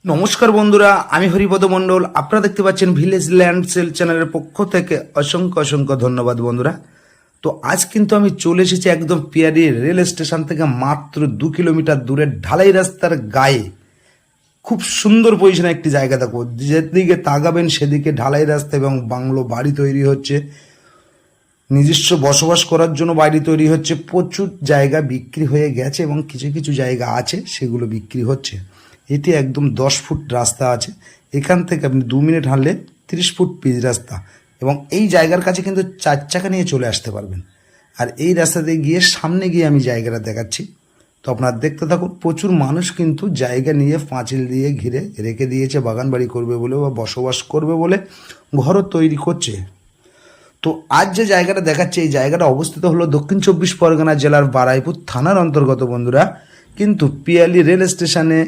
নমস্কার বন্ধুরা, আমি হরিপদ মণ্ডল। আপনারা দেখতে পাচ্ছেন ভিলেজ ল্যান্ড সেল চ্যানেলের পক্ষ থেকে অসংখ্য অসংখ্য ধন্যবাদ বন্ধুরা। তো আজ কিন্তু আমি চলে এসেছি একদম পিয়ারি রেল স্টেশন থেকে মাত্র 2 কিলোমিটার দূরে ঢালাই রাস্তার গায়ে খুব সুন্দর পজিশনে একটি জায়গা। দেখো, যেদিকে তাকাবেন সেদিকে ঢালাই রাস্তা এবং বাংলো বাড়ি তৈরি হচ্ছে, নিজস্ব বসবাস করার জন্য বাড়ি তৈরি হচ্ছে। প্রচুর জায়গা বিক্রি হয়ে গেছে এবং কিছু কিছু জায়গা আছে সেগুলো বিক্রি হচ্ছে। এটি একদম 10 ফুট রাস্তা আছে। এখান থেকে আপনি 2 মিনিট হাঁটলে 30 ফুট পিচ রাস্তা, এবং এই জায়গার কাছে কিন্তু 4 চাকা নিয়ে চলে আসতে পারবেন। আর এই রাস্তাতে গিয়ে সামনে গিয়ে আমি জায়গাটা দেখাচ্ছি, তো আপনারা দেখতে থাকুন। প্রচুর মানুষ কিন্তু জায়গা নিয়ে পাঁচিল দিয়ে ঘিরে রেখে দিয়েছে, বাগান বাড়ি করবে বলে বা বসবাস করবে বলে ঘরও তৈরি করছে। তো আজ যে জায়গাটা দেখাচ্ছে, এই জায়গাটা অবস্থিত হলো দক্ষিণ 24 পরগনা জেলার বারাইপুর থানার অন্তর্গত বন্ধুরা। কিন্তু পিয়ালি রেল স্টেশনে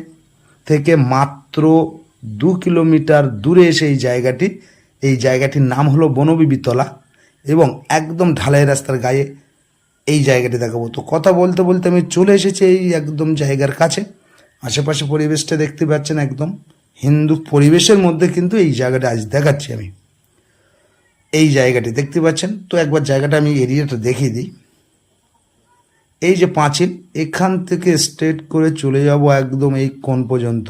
থেকে মাত্র 2 কিলোমিটার দূরে এসে এই জায়গাটির নাম হলো বনবিবিতলা, এবং একদম ঢালাই রাস্তার গায়ে এই জায়গাটি দেখাবো। তো কথা বলতে বলতে আমি চলে এসেছি এই একদম জায়গার কাছে। আশেপাশে পরিবেশটা দেখতে পাচ্ছেন, একদম হিন্দু পরিবেশের মধ্যে কিন্তু এই জায়গাটা আজ দেখাচ্ছি আমি। এই জায়গাটি দেখতে পাচ্ছেন, তো একবার জায়গাটা আমি এরিয়াটা দেখিয়ে দিই। এই যে পাঁচিল, এখান থেকে স্ট্রেট করে চলে যাব একদম এই কোণ পর্যন্ত,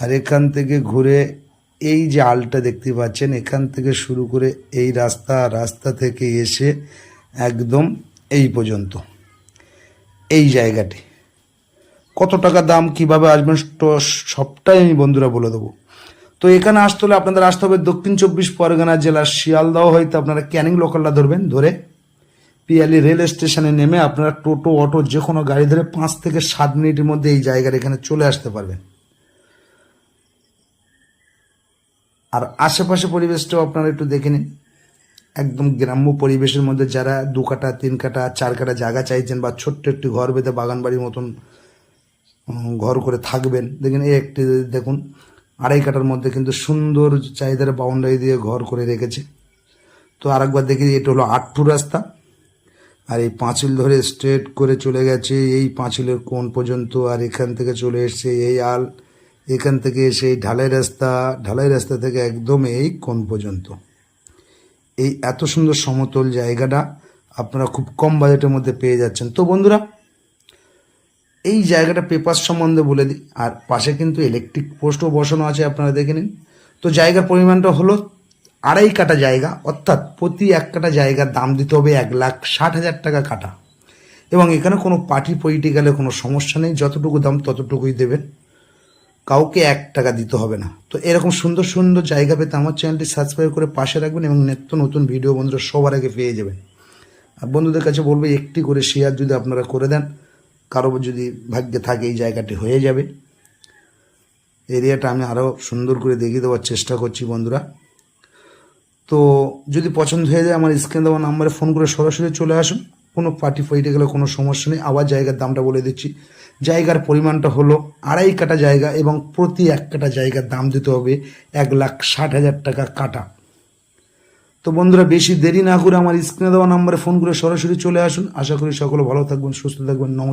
আর এখান থেকে ঘুরে এই যে আলটা দেখতে পাচ্ছেন, এখান থেকে শুরু করে এই রাস্তা থেকে এসে একদম এই পর্যন্ত এই জায়গাটি। কত টাকা দাম, কিভাবে আসবেন, সবটাই আমি বন্ধুরা বলে দেবো। তো এখানে আসতে হলে আপনাদের আসতে হবে দক্ষিণ 24 পরগনা জেলার শিয়ালদহ হইতে আপনারা ক্যানিং লোকালটা ধরবেন। ধরে পিয়ালি রেল স্টেশনে নেমে আপনারা টোটো অটো যে কোনো গাড়ি ধরে 5 থেকে 7 মিনিটের মধ্যে এই জায়গার এখানে চলে আসতে পারবেন। আর আশেপাশে পরিবেশটাও আপনারা একটু দেখে নিন। একদম গ্রাম্য পরিবেশের মধ্যে যারা 2 কাঠা 3 কাঠা 4 কাঠা জায়গা চাইছেন, বা ছোট্ট একটি ঘর বেঁধে বাগান বাড়ির মতন ঘর করে থাকবেন, দেখেন এই একটি দেখুন 2.5 কাঠার মধ্যে কিন্তু সুন্দর চাহিদার বাউন্ডারি দিয়ে ঘর করে রেখেছে। তো আরেকবার দেখি, এটা হলো 8 ফুট রাস্তা, আর এই পাঁচিল ধরে স্ট্রেট করে চলে গেছে এই পাঁচিলের কোণ পর্যন্ত, আর এখান থেকে চলে এসছে এই আল, এখান থেকে এসে এই ঢালাই রাস্তা থেকে একদম এই কোণ পর্যন্ত। এই এত সুন্দর সমতল জায়গাটা আপনারা খুব কম বাজেটের মধ্যে পেয়ে যাচ্ছেন। তো বন্ধুরা, এই জায়গাটা পেপার সম্বন্ধে বলে দিই, আর পাশে কিন্তু ইলেকট্রিক পোস্টও বসানো আছে, আপনারা দেখে নিন। তো জায়গার পরিমাণটা হলো 2.5 কাঠা জায়গা, অর্থাৎ প্রতি 1 কাঠা জায়গার দাম দিতে হবে 1,60,000 টাকা কাঠা। এবং এখানে কোনো পার্টি পলিটিক্যালে কোনো সমস্যা নেই, যতটুকু দাম ততটুকুই দেবেন, কাউকে 1 টাকা দিতে হবে না। তো এরকম সুন্দর সুন্দর জায়গা পেতে আমার চ্যানেলটি সাবস্ক্রাইব করে পাশে রাখবেন, এবং নিত্য নতুন ভিডিও বন্ধুরা সবার আগে পেয়ে যাবেন। আর বন্ধুদের কাছে বলবো একটি করে শেয়ার যদি আপনারা করে দেন, কারো যদি ভাগ্যে থাকে এই জায়গাটি হয়ে যাবে। এরিয়াটা আমি আরও সুন্দর করে দেখিয়ে দেওয়ার চেষ্টা করছি বন্ধুরা। তো যদি পছন্দ হয়ে যায় আমার স্ক্রিনে দেওয়া নাম্বারে ফোন করে সরাসরি চলে আসুন, কোনো পার্টি ফাইটে গেলে কোনো সমস্যা নেই। আবার জায়গার দামটা বলে দিচ্ছি, জায়গার পরিমাণটা হলো 2.5 কাঠা জায়গা, এবং প্রতি 1 কাঠা জায়গার দাম দিতে হবে 1,60,000 টাকা কাটা। তো বন্ধুরা, বেশি দেরি না করে আমার স্ক্রিনে দেওয়া নাম্বারে ফোন করে সরাসরি চলে আসুন। আশা করি সকলে ভালো থাকবেন, সুস্থ থাকবেন। নমস্কার।